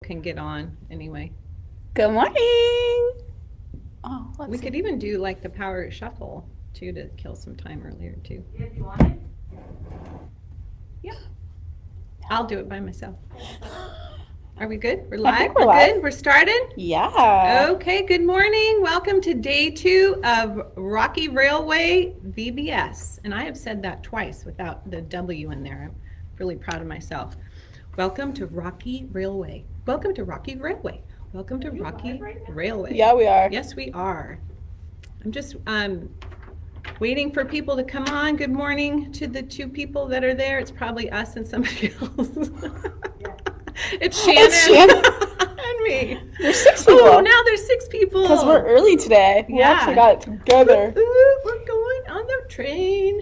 can get on anyway. Good morning. Oh, We could even do like the power shuffle too to kill some time earlier too. If you want it. Yeah. I'll do it by myself. Are we good? We're I live? think we're We're live. good? We're started? Yeah. Okay, good morning. Welcome to day 2 of Rocky Railway VBS. And I have said that twice without the W in there. I'm really proud of myself. Welcome to Rocky Railway. Welcome to Rocky Railway. Welcome to Rocky Railway. Yeah, we are. Yes, we are. I'm just waiting for people to come on. Good morning to the 2 people that are there. It's probably us and somebody else. It's Shannon and me. There's 6 people. Oh, now there's 6 people. Because we're early today. We Yeah. actually got it together. Ooh, we're going on the train.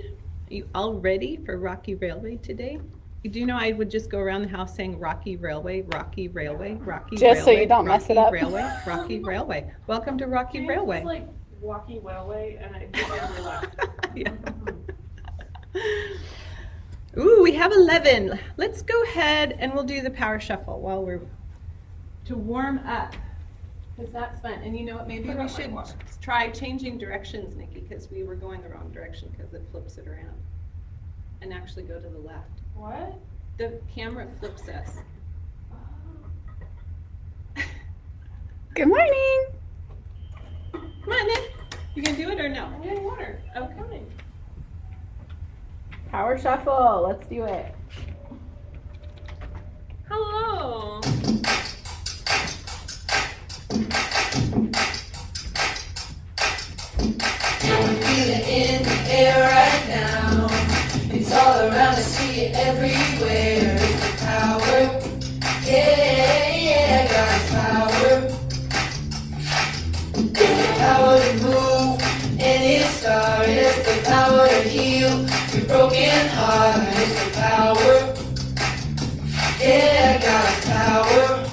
Are you all ready for Rocky Railway today? You do know I would just go around the house saying Rocky Railway, Rocky Railway, Rocky Railway. Just so you don't mess it up. Rocky Railway, Rocky Railway. Welcome to Rocky Railway. It's like walking railway, and I think I relaxed. Yeah. Ooh, we have 11. Let's go ahead and we'll do the power shuffle while we're to warm up, because that's fun. And you know what? Maybe we should try changing directions, Nikki, because we were going the wrong direction because it flips it around, and actually go to the left. What? The camera flips us. Good morning. Come on, Nick. You gonna do it or no? I'm getting water. Okay. Power shuffle. Let's do it. Hello. Feel it in the air right now. It's all around, I see it everywhere. It's the power, yeah, God's power. It's the power to move, and it starts. It's the power to heal your broken heart. It's the power, yeah, God's power.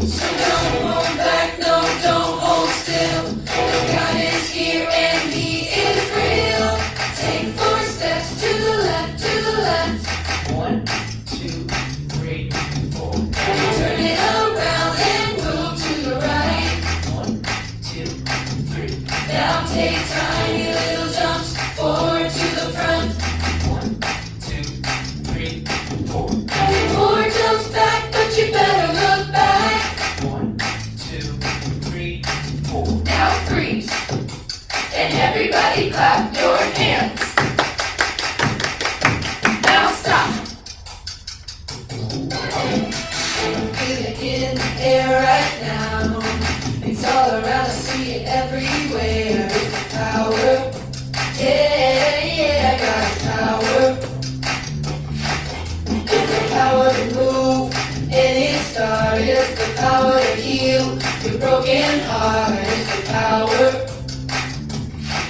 So don't hold back, no, don't hold still. God is here and He is real. Take 4 steps to the left, to the left. 1, 2, 3, 4. Turn it around and move to the right. 1, 2, 3. Now take tiny little jumps forward to the front. 1, 2, 3, 4. 4 jumps back, but you better look back. 1, 2, 3, 4. Now freeze. And everybody clap your hands. Now stop. Feel it in the air right now. It's all around, I see it everywhere. It's the power, yeah, God's power. It's the power to move, and it starts. It's the power to heal your broken heart. It's the power,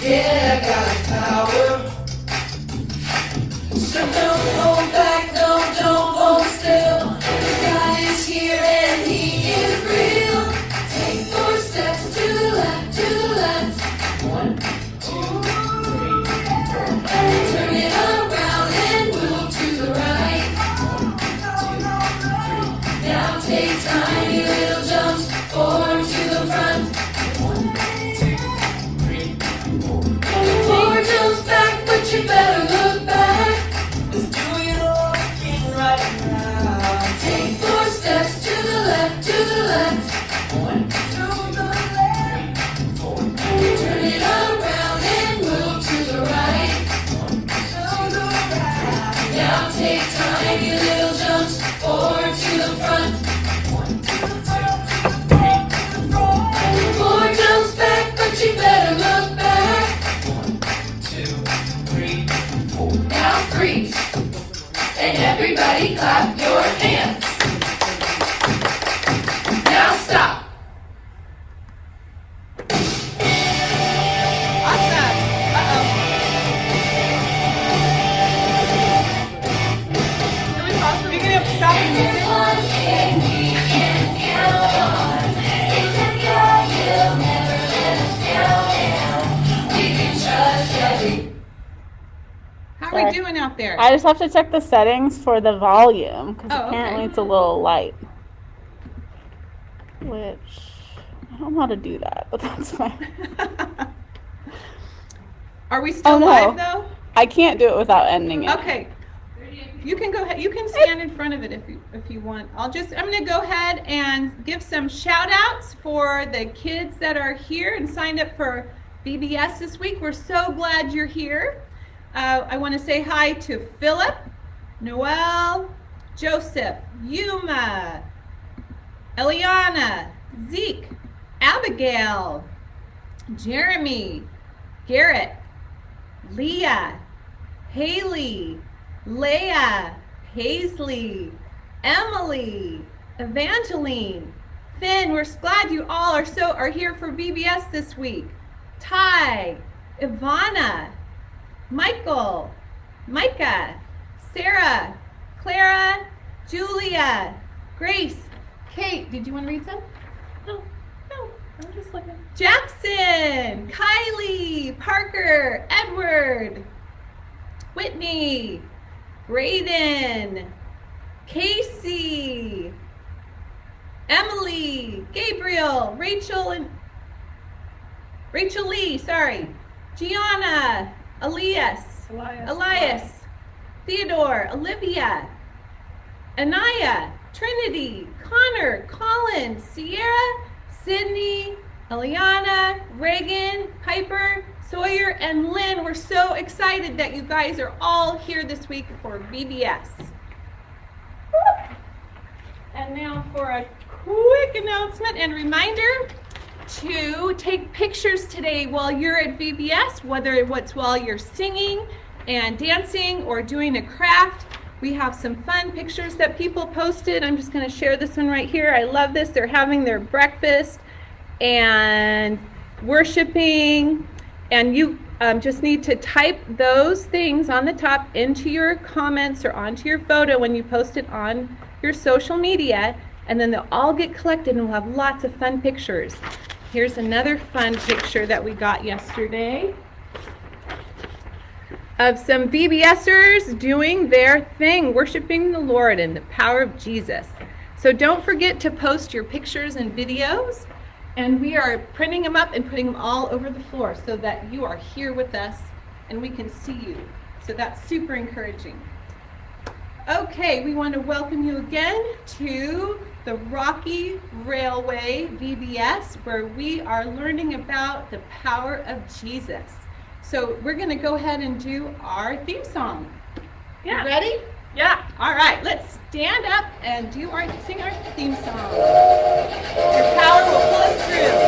yeah, God's power. So don't hold back, no, don't hold still. God is here and He is real. Take 4 steps to the left, to the left. 1, 2, 3, 4. Turn it around and move to the right. 1, 2, 3. Now take tiny little jumps forward to the front. 1, 2, 3, 4. 4 jumps back, but you better look back. Let's do it all again right now. Take 4 steps to the left, to the left. 1, 2, 3, 4. Turn it around and move to the right. 1, 2, 3. Now take tiny little jumps forward to the front. 1, 2, 3, 4. 4 jumps back, but you better look back. 1, 2, 3, 4. Now freeze. And everybody clap your hands. Now stop. Awesome. Uh-oh. Can we pause? Are you gonna have to stop and mute it? One thing we can count on is that God will never let us down. We can trust every. How are we doing out there? I just have to check the settings for the volume because Oh, okay. apparently it's a little light. Which, I don't know how to do that, but that's fine. Are we still Oh, no. live though? I can't do it without ending it. Okay. You can go ahead. You can stand in front of it if you want. I'm going to go ahead and give some shout outs for the kids that are here and signed up for VBS this week. We're so glad you're here. I want to say hi to Philip, Noel, Joseph, Yuma, Eliana, Zeke, Abigail, Jeremy, Garrett, Leah, Haley, Leah, Paisley, Emily, Evangeline, Finn. We're glad you all are here for VBS this week. Ty, Ivana, Michael, Micah, Sarah, Clara, Julia, Grace, Kate. Did you want to read some? No, I'm just looking. Jackson, Kylie, Parker, Edward, Whitney, Braden, Casey, Emily, Gabriel, Rachel Lee, Gianna, Elias, Theodore, Olivia, Anaya, Trinity, Connor, Colin, Sierra, Sydney, Eliana, Reagan, Piper, Sawyer, and Lynn. We're so excited that you guys are all here this week for VBS. And now for a quick announcement and reminder to take pictures today while you're at VBS, whether it's while you're singing and dancing or doing a craft. We have some fun pictures that people posted. I'm just going to share this one right here. I love this. They're having their breakfast and worshiping, and you just need to type those things on the top into your comments or onto your photo when you post it on your social media, and then they'll all get collected and we'll have lots of fun pictures. Here's another fun picture that we got yesterday of some VBSers doing their thing, worshiping the Lord in the power of Jesus. So don't forget to post your pictures and videos, and we are printing them up and putting them all over the floor so that you are here with us and we can see you. So that's super encouraging. Okay, we want to welcome you again to the Rocky Railway VBS, where we are learning about the power of Jesus. So we're going to go ahead and do our theme song. Yeah. You ready? Yeah. All right, let's stand up and sing our theme song. Your power will pull us through.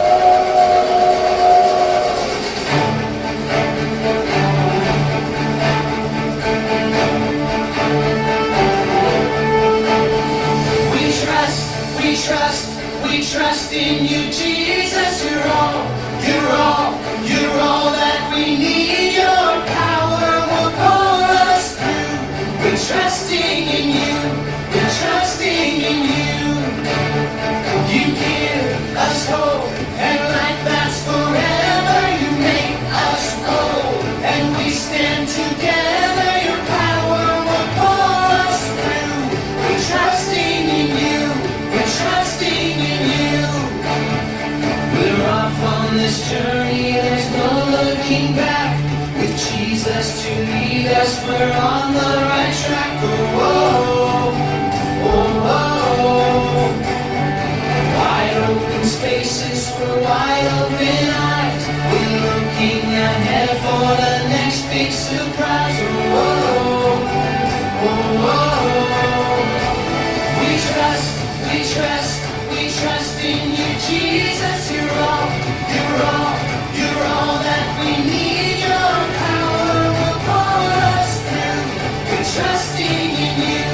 We trust in you, Jesus. You're all that we need. Your power will pull us through. We're trusting in you. We're trusting in you. You give us hope and life that's forever. You make us whole and we stand together. Your power will pull us through. We're trusting in you. We're trusting in you. We're off on this journey. There's no looking back. With Jesus to lead us, we're on the right track. Oh, oh, oh, oh. Wide open spaces for wide open eyes. We're looking ahead for the next big surprise. Oh, oh, oh, oh. We trust in you, Jesus. You're all that we need. Your power will pull us through. We're trusting in you.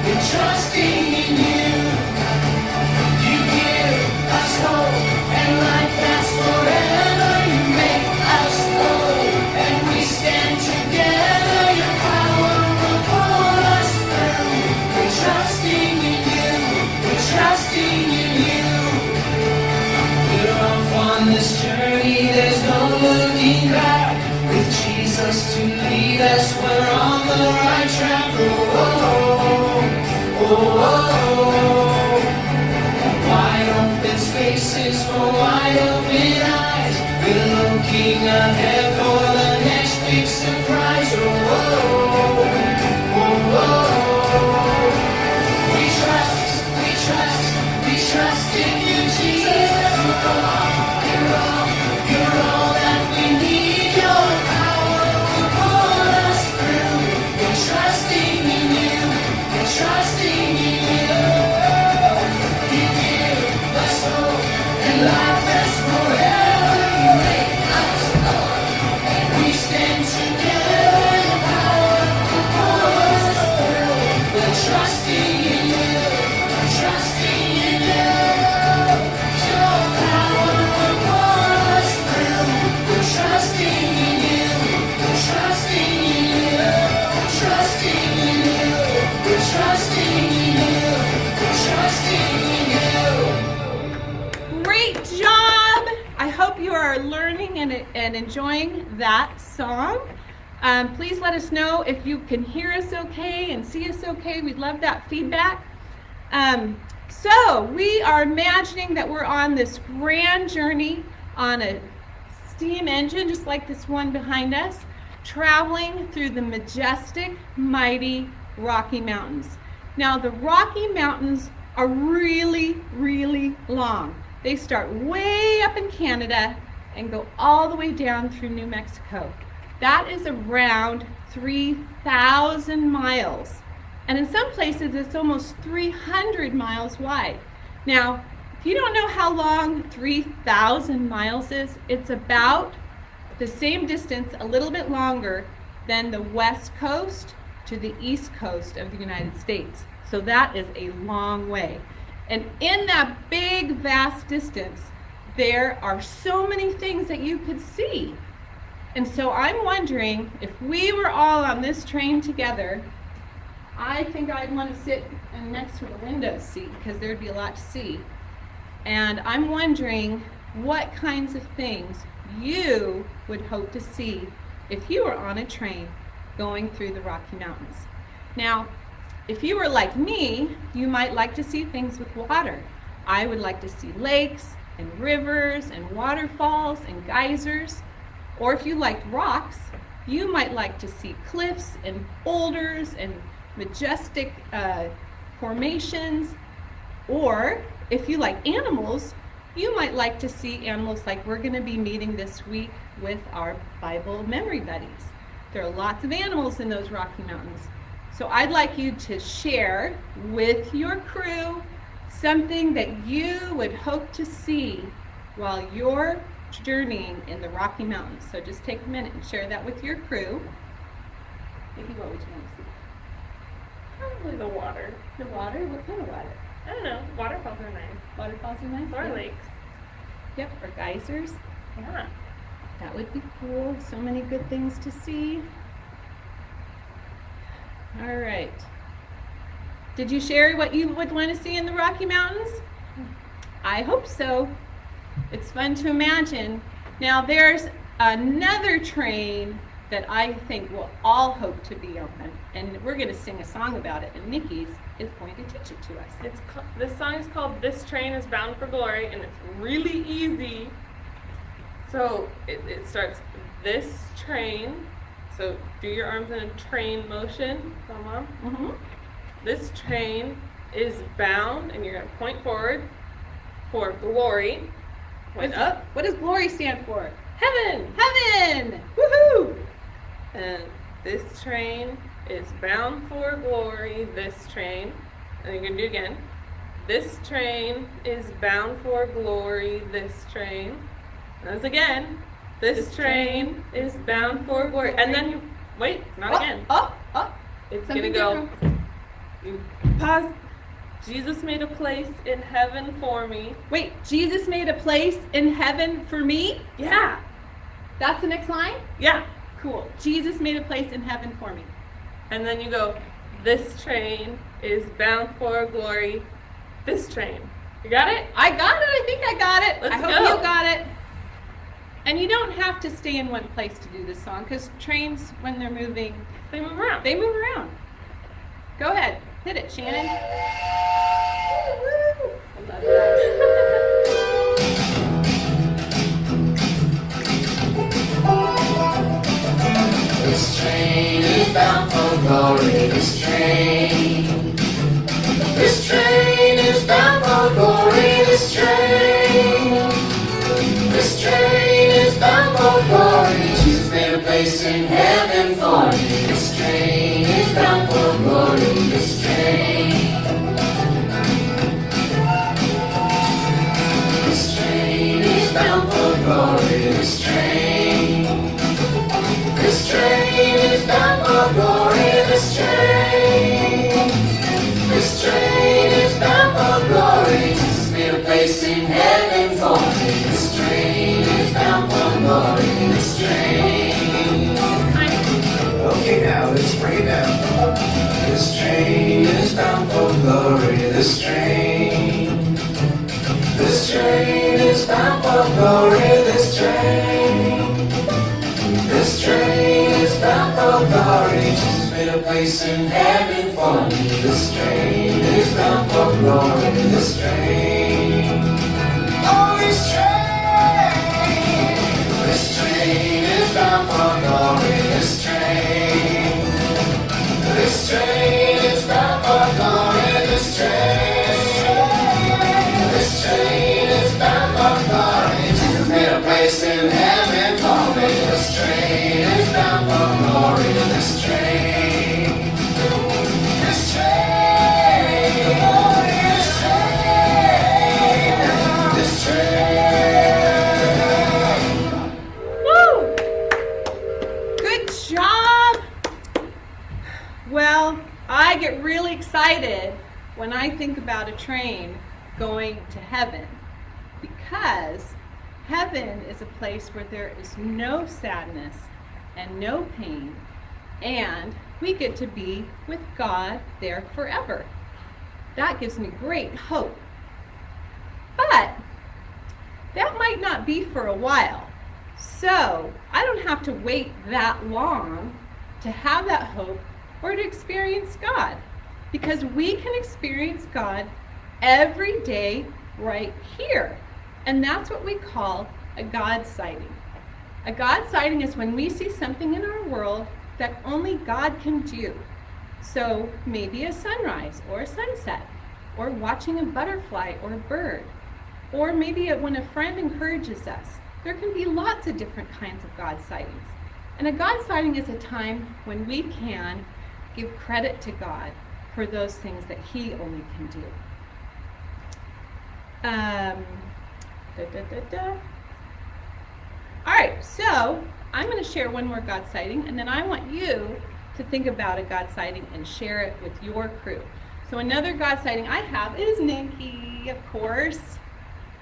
We're trusting in you. You give us hope and life that's forever. You make us whole and we stand together. Your power will pull us through. We're trusting in you. We're trusting in you. We're off on this journey. There's no looking back. With Jesus to lead us, we're on the right track. Oh, oh, oh, oh, oh. Wide open space. and enjoying that song. Please let us know if you can hear us okay and see us okay. We'd love that feedback. So we are imagining that we're on this grand journey on a steam engine, just like this one behind us, traveling through the majestic, mighty Rocky Mountains. Now, the Rocky Mountains are really, really long. They start way up in Canada and go all the way down through New Mexico. That is around 3,000 miles. And in some places, it's almost 300 miles wide. Now, if you don't know how long 3,000 miles is, it's about the same distance, a little bit longer, than the west coast to the east coast of the United States. So that is a long way. And in that big, vast distance, there are so many things that you could see. And so I'm wondering, if we were all on this train together, I think I'd want to sit next to the window seat because there'd be a lot to see. And I'm wondering what kinds of things you would hope to see if you were on a train going through the Rocky Mountains. Now, if you were like me, you might like to see things with water. I would like to see lakes and rivers and waterfalls and geysers. Or if you liked rocks, you might like to see cliffs and boulders and majestic formations. Or if you like animals, you might like to see animals like we're going to be meeting this week with our Bible memory buddies. There are lots of animals in those Rocky Mountains. So I'd like you to share with your crew something that you would hope to see while you're journeying in the Rocky Mountains. So just take a minute and share that with your crew. Maybe what would you want to see? Probably the water. The water? What kind of water? I don't know. Waterfalls are nice. Waterfalls are nice? Or Yeah. lakes. Yep, or geysers. Yeah. That would be cool. So many good things to see. All right. Did you share what you would want to see in the Rocky Mountains? I hope so. It's fun to imagine. Now there's another train that I think we'll all hope to be on, and we're going to sing a song about it, and Nikki's is going to teach it to us. This song is called "This Train is Bound for Glory," and it's really easy. So it starts, this train. So do your arms in a train motion. Come on. Mm-hmm. This train is bound, and you're going to point forward for glory. Point up. What does glory stand for? Heaven. Heaven! Woohoo! And this train is bound for glory, this train. And you're going to do it again. This train is bound for glory, this train. And this again. This train is bound for glory. And then you, wait, not again. Up, up. It's going Something to go, different. you pause. Jesus made a place in heaven for me. Wait, Jesus made a place in heaven for me? Yeah. That's the next line? Yeah. Cool. Jesus made a place in heaven for me. And then you go, this train is bound for glory, this train. You got it? I got it. I think I got it. Let's I hope go. you got it. And you don't have to stay in one place to do this song, because trains, when they're moving, They move around. they move around. Go ahead. Hit it, Shannon. I love This train is bound for glory, this train. This train is bound for glory, this train. This train is bound for glory. Jesus made a place in heaven for me. This train is bound for glory, this train. This train is bound for glory, this train. This train is bound for glory, this train. This train is bound for glory. Jesus made a place in heaven for me. This train is bound for glory, this train. Okay, now let's bring it down. This train is bound for glory, this train. This train is bound for glory, this train. for glory. Jesus made a place in heaven for me. This train is bound for glory. This train, oh, this train is bound for glory. This train is bound for glory. This train is bound for glory. Jesus made a place in heaven for me. This train is bound for glory. This train, this train, this train. Woo! Good job! Well, I get really excited when I think about a train going to heaven, because heaven is a place where there is no sadness and no pain, and we get to be with God there forever. That gives me great hope. But that might not be for a while. So I don't have to wait that long to have that hope or to experience God, because we can experience God every day right here. And that's what we call a God sighting. A God sighting is when we see something in our world that only God can do. So maybe a sunrise or a sunset, or watching a butterfly or a bird, or maybe when a friend encourages us. There can be lots of different kinds of God sightings. And a God sighting is a time when we can give credit to God for those things that He only can do. All right, so I'm going to share one more God sighting, and then I want you to think about a God sighting and share it with your crew. So another God sighting I have is Nikki, of course,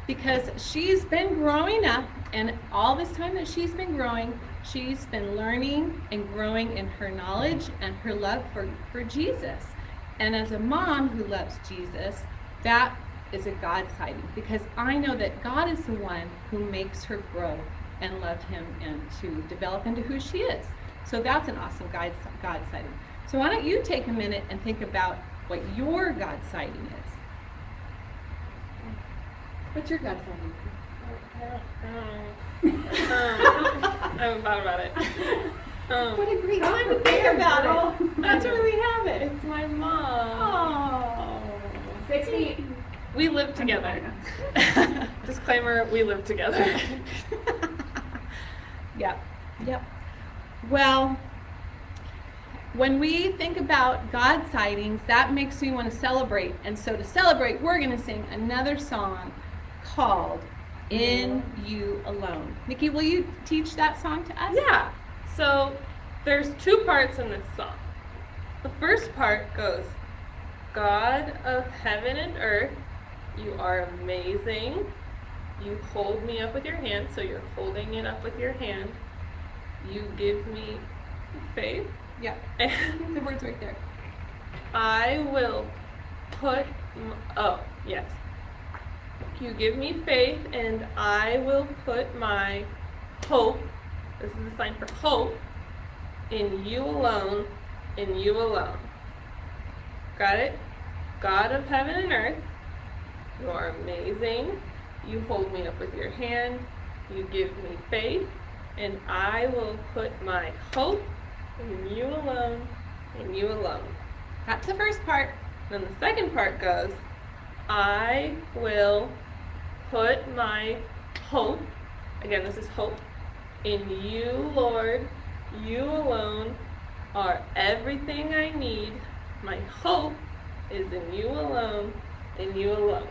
because she's been growing up, and all this time that she's been growing, she's been learning and growing in her knowledge and her love for Jesus. And as a mom who loves Jesus, that is a God sighting, because I know that God is the one who makes her grow and love Him and to develop into who she is. So that's an awesome God sighting. So why don't you take a minute and think about what your God sighting is. What's your God sighting? I haven't thought about it. What a great time to think about it. That's where we have it. It's my mom. Oh, 6 feet. We live together. Disclaimer, we live together. Yep. Well, when we think about God sightings, that makes me want to celebrate. And so to celebrate, we're going to sing another song called In You Alone. Nikki, will you teach that song to us? Yeah. So there's 2 parts in this song. The first part goes, God of heaven and earth, you are amazing. You hold me up with your hand, so you're holding it up with your hand. You give me faith. Yep. And The word's right there. I will put, you give me faith, and I will put my hope, this is the sign for hope, in you alone, in you alone. Got it? God of heaven and earth, you are amazing. You hold me up with your hand. You give me faith, and I will put my hope in you alone, in you alone. That's the first part. Then the second part goes, I will put my hope, again this is hope, in you, Lord. You alone are everything I need. My hope is in you alone, in you alone.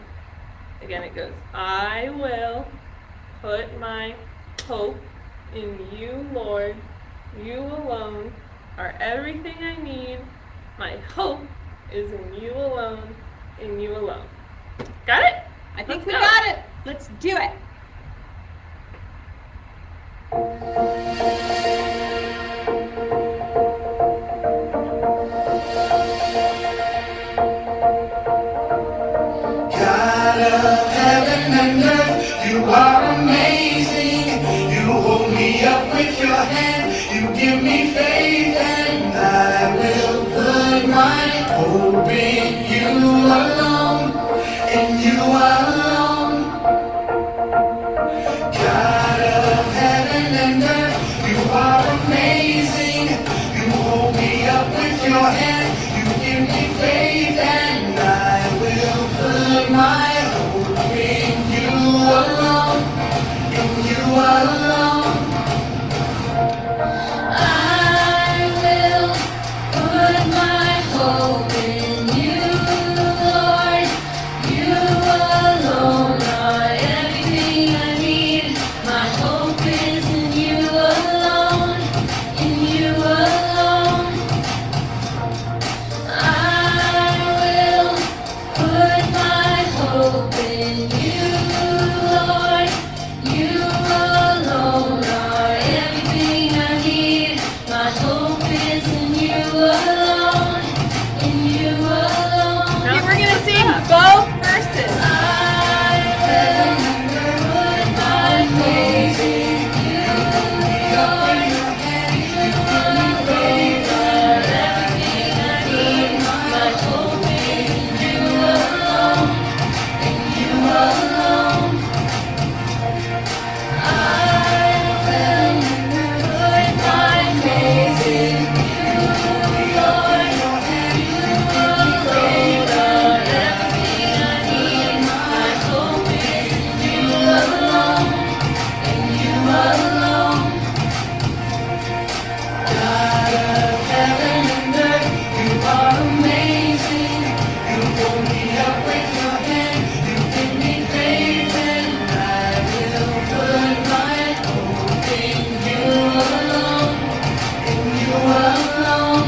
Again it goes, I will put my hope in you, Lord. You alone are everything I need. My hope is in you alone, in you alone. Got it? I think Let's we go. got it. Let's do it. God of heaven and earth, you are amazing. You hold me up with your hand. You give me faith and hope in you alone, in you alone. God of heaven and earth, you are amazing. You hold me up with your hand, you give me faith, and I will put my hope in you alone, in you alone. I will put my hope in you, Lord. You alone are everything I need. My hope is in you alone, in you alone. I will put my hope in you, Lord. You alone are everything I need. My hope is in you alone, in you alone. Okay, we're gonna sing both verses. I will put my faith in you, Lord. You give me faith for everything I need. My hope is in you alone, in you alone. I will put my faith in you, Lord. You alone are everything I need. My hope is in you alone, in you alone. God of heaven and earth, you are amazing. You hold me up with your hand, you give me faith, and I will put my hope in you alone, in you alone.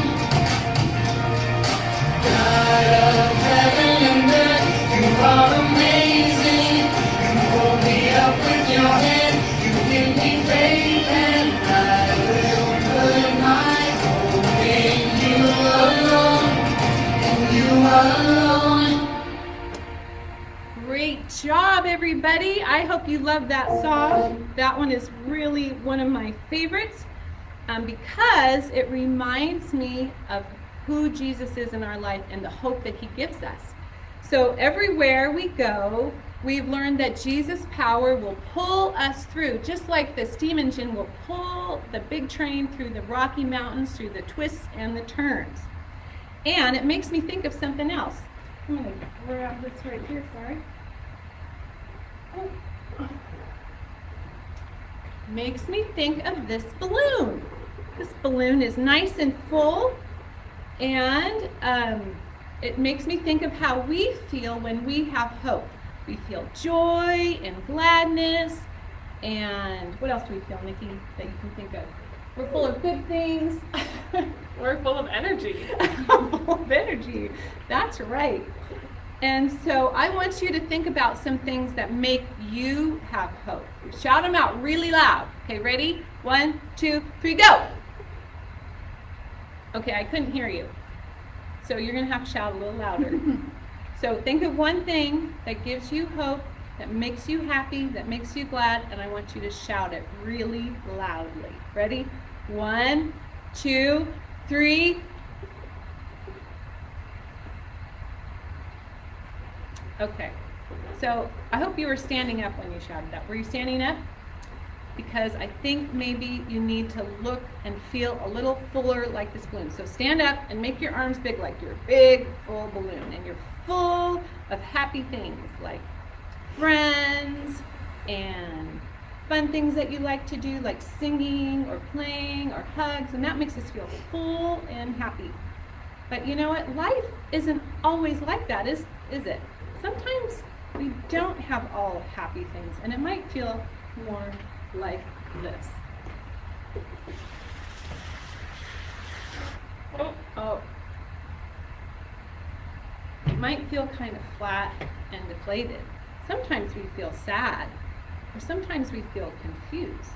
God of heaven and earth, you are amazing. You hold me up with your hand, you give me faith, and I will put my hope in you alone, in you alone. Great job, everybody. I hope you love that song. That one is really one of my favorites because it reminds me of who Jesus is in our life and the hope that he gives us. So everywhere we go, we've learned that Jesus' power will pull us through, just like the steam engine will pull the big train through the Rocky Mountains, through the twists and the turns. And it makes me think of something else. I'm going to grab this right here, sorry. Makes me think of this balloon. This balloon is nice and full, and it makes me think of how we feel when we have hope. We feel joy and gladness, and what else do we feel, Nikki, that you can think of? We're full of good things. We're full of energy. Full of energy. That's right. And so I want you to think about some things that make you have hope. Shout them out really loud. Okay, ready? 1, 2, 3, go. Okay, I couldn't hear you. So you're going to have to shout a little louder. So think of one thing that gives you hope, that makes you happy, that makes you glad, and I want you to shout it really loudly. Ready? 1, 2, 3. Okay, so I hope you were standing up when you shouted that. Were you standing up? Because I think maybe you need to look and feel a little fuller like this balloon. So stand up and make your arms big like you're a big, full balloon. And you're full of happy things like friends and fun things that you like to do, like singing or playing or hugs. And that makes us feel full and happy. But you know what? Life isn't always like that, is it? Sometimes we don't have all happy things, and it might feel more like this. Oh. It might feel kind of flat and deflated. Sometimes we feel sad, or sometimes we feel confused.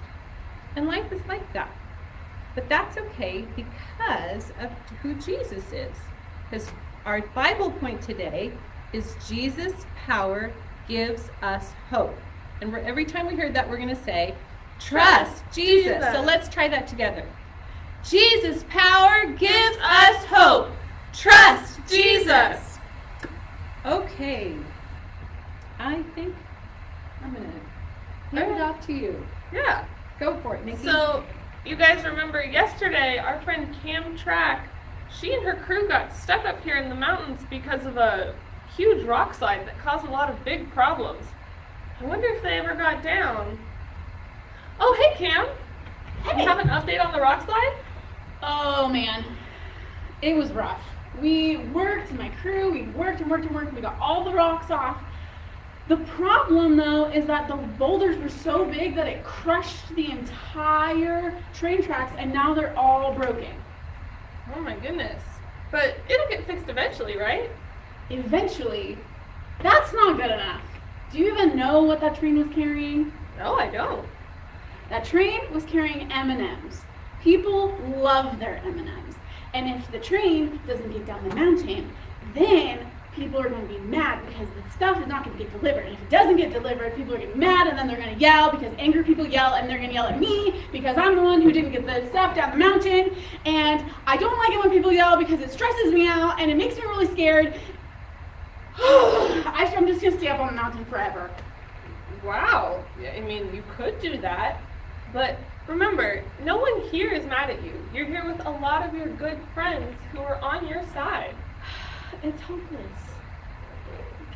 And life is like that. But that's okay because of who Jesus is. Because our Bible point today is Jesus' power gives us hope. And every time we heard that, we're going to say, trust Jesus. So let's try that together. Jesus' power gives us hope. Trust Jesus. Okay. I think I'm going to hand it off to you. Yeah. Go for it, Nikki. So, you guys remember yesterday, our friend Cam Track, she and her crew got stuck up here in the mountains because of a huge rock slide that caused a lot of big problems. I wonder if they ever got down. Oh, hey Cam. You have an update on the rock slide? Oh man, it was rough. We worked, my crew, we worked and worked and worked. We got all the rocks off. The problem though is that the boulders were so big that it crushed the entire train tracks and now they're all broken. Oh my goodness. But it'll get fixed eventually, right? Eventually, that's not good enough. Do you even know what that train was carrying? No, I don't. That train was carrying M&Ms. People love their M&Ms. And if the train doesn't get down the mountain, then people are going to be mad because the stuff is not going to get delivered. And if it doesn't get delivered, people are going to be mad and then they're going to yell because angry people yell and they're going to yell at me because I'm the one who didn't get the stuff down the mountain. And I don't like it when people yell because it stresses me out and it makes me really scared. I'm just going to stay up on the mountain forever. Wow. I mean, you could do that. But remember, no one here is mad at you. You're here with a lot of your good friends who are on your side. It's hopeless.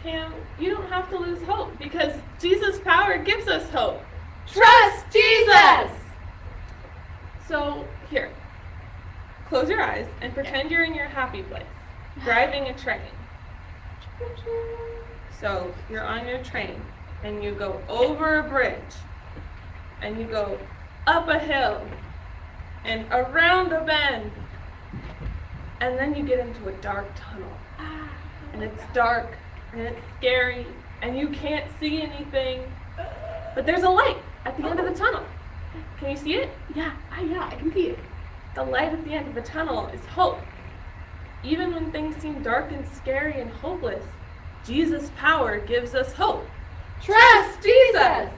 Cam, you don't have to lose hope because Jesus' power gives us hope. Trust Jesus! So, here. Close your eyes and pretend you're in your happy place, driving a train. So, you're on your train and you go over a bridge and you go up a hill and around a bend and then you get into a dark tunnel. And it's dark, and it's scary, and you can't see anything. But there's a light at the end of the tunnel. Can you see it? Yeah, I can see it. The light at the end of the tunnel is hope. Even when things seem dark and scary and hopeless, Jesus' power gives us hope. Trust Jesus!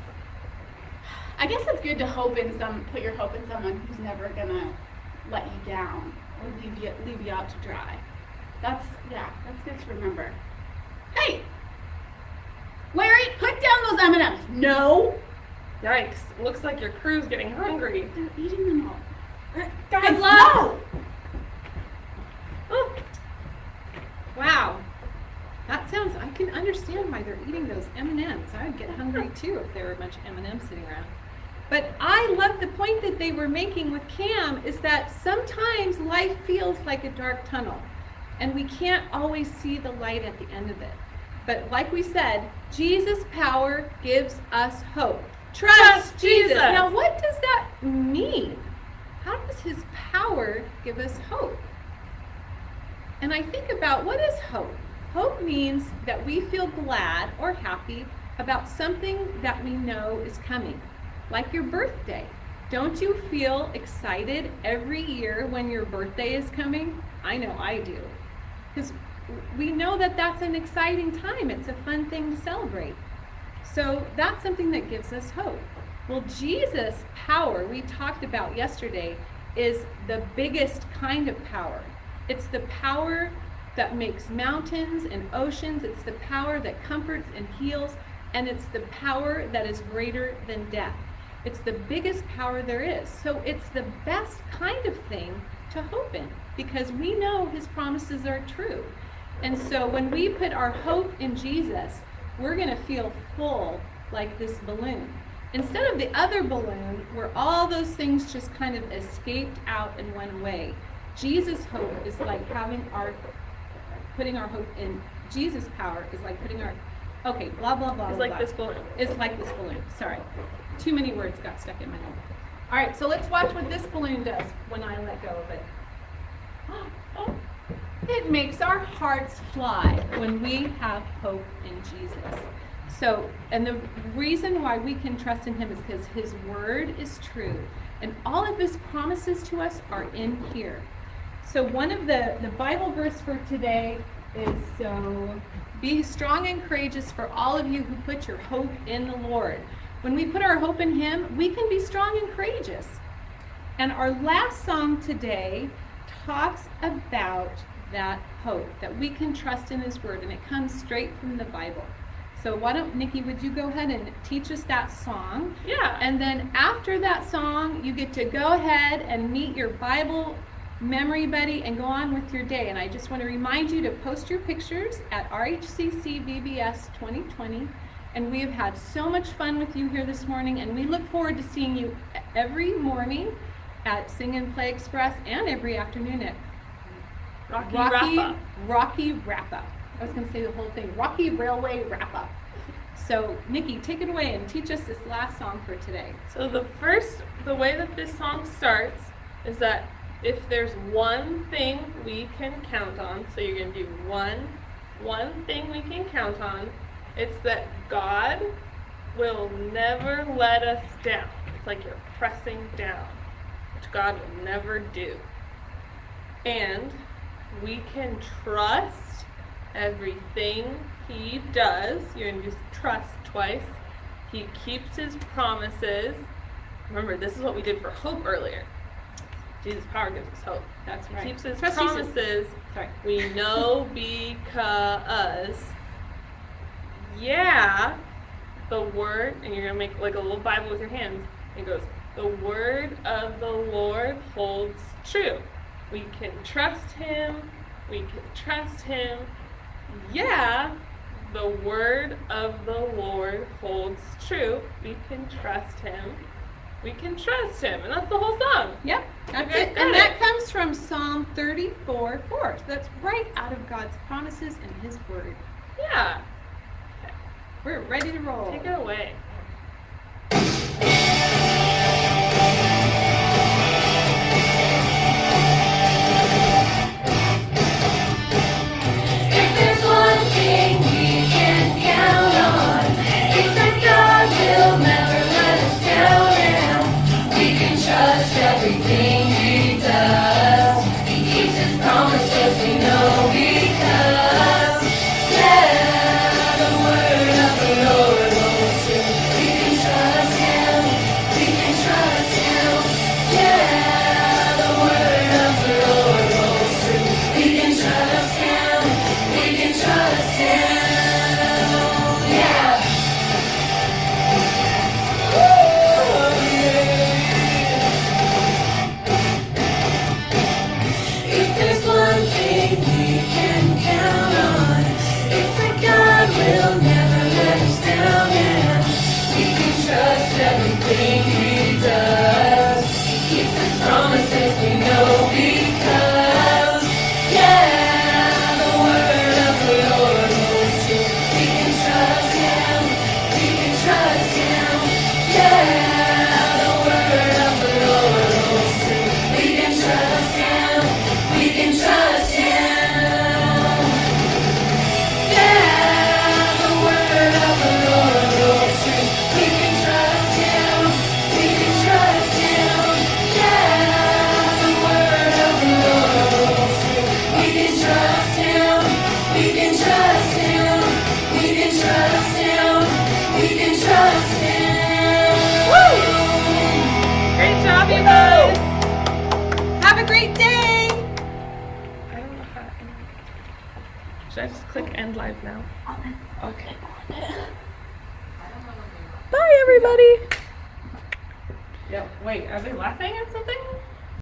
I guess it's good to put your hope in someone who's never gonna let you down or leave you out to dry. That's good to remember. Hey! Larry, put down those M&Ms. No! Yikes, looks like your crew's getting hungry. They're eating them all. Guys, no! Oh. Wow. I can understand why they're eating those M&Ms. I would get hungry too if there were a bunch of M&Ms sitting around. But I love the point that they were making with Cam is that sometimes life feels like a dark tunnel and we can't always see the light at the end of it. But like we said, Jesus' power gives us hope. Trust Jesus! Now what does that mean? How does his power give us hope? And I think about what is hope? Hope means that we feel glad or happy about something that we know is coming. Like your birthday. Don't you feel excited every year when your birthday is coming? I know I do. Because we know that that's an exciting time. It's a fun thing to celebrate. So that's something that gives us hope. Well, Jesus' power, we talked about yesterday, is the biggest kind of power. It's the power that makes mountains and oceans. It's the power that comforts and heals. And it's the power that is greater than death. It's the biggest power there is. So it's the best kind of thing to hope in because we know his promises are true. And so when we put our hope in Jesus, we're going to feel full like this balloon. Instead of the other balloon where all those things just kind of escaped out and went away, Jesus' hope is like putting our hope in Jesus' power is like putting our, okay, blah, blah, blah, It's blah, like blah. this balloon. It's like this balloon, sorry. Too many words got stuck in my head. All right, so let's watch what this balloon does when I let go of it. It makes our hearts fly when we have hope in Jesus. So, and the reason why we can trust in him is because his word is true. And all of his promises to us are in here. So one of the Bible verse for today is, so be strong and courageous for all of you who put your hope in the Lord. When we put our hope in him, we can be strong and courageous. And our last song today talks about that hope, that we can trust in His Word, and it comes straight from the Bible. So why don't, Nikki, would you go ahead and teach us that song? Yeah. And then after that song, you get to go ahead and meet your Bible memory buddy and go on with your day. And I just want to remind you to post your pictures at RHCC VBS 2020. And we have had so much fun with you here this morning, and we look forward to seeing you every morning at Sing and Play Express and every afternoon at Rocky Wrap-Up. I was going to say the whole thing, Rocky Railway Wrap-Up. So, Nikki, take it away and teach us this last song for today. So the way that this song starts is that if there's one thing we can count on, so you're going to do one thing we can count on, it's that God will never let us down. It's like you're pressing down, which God will never do. And we can trust everything He does. You're going to use trust twice. He keeps His promises. Remember, this is what we did for hope earlier. Jesus' power gives us hope. That's right. He keeps His Trust promises. Jesus. Sorry. We know because, yeah, the word, and you're going to make like a little Bible with your hands. It goes, the word of the Lord holds true. We can trust Him. We can trust Him. Yeah, the word of the Lord holds true. We can trust Him. We can trust Him. And that's the whole song. Yep, that's Okay, it. got And it. that comes from Psalm 34:4. So that's right out of God's promises and His Word. Yeah. We're ready to roll. Take it away. If there's one thing we can count on, it's that God will never let us down, and we can trust everything He does. He keeps His promises, we know because, yeah, the word of the Lord holds true. We can trust Him, we can trust Him, yeah, the word of the Lord holds true. We can trust Him, we can trust Him, yeah. If there's one thing we can count on, it's that God will never let us down, and we can trust everything He does. He keeps His promises, we know because, yeah, the word of the Lord holds true. We can trust Him, we can trust Him, yeah, the word of the Lord holds true. We can trust Him, we can trust Him, yeah, the word of the Lord holds true. We can trust Him, we can trust Him, yeah, the word of the Lord holds true. We can trust Him, we can trust Him, we can trust Him, we can trust Him. Woo! Great job, you guys. Have a great day. I don't know how to end. Should I just click end live now? Okay. Bye, everybody. Yeah, wait, are they laughing at something?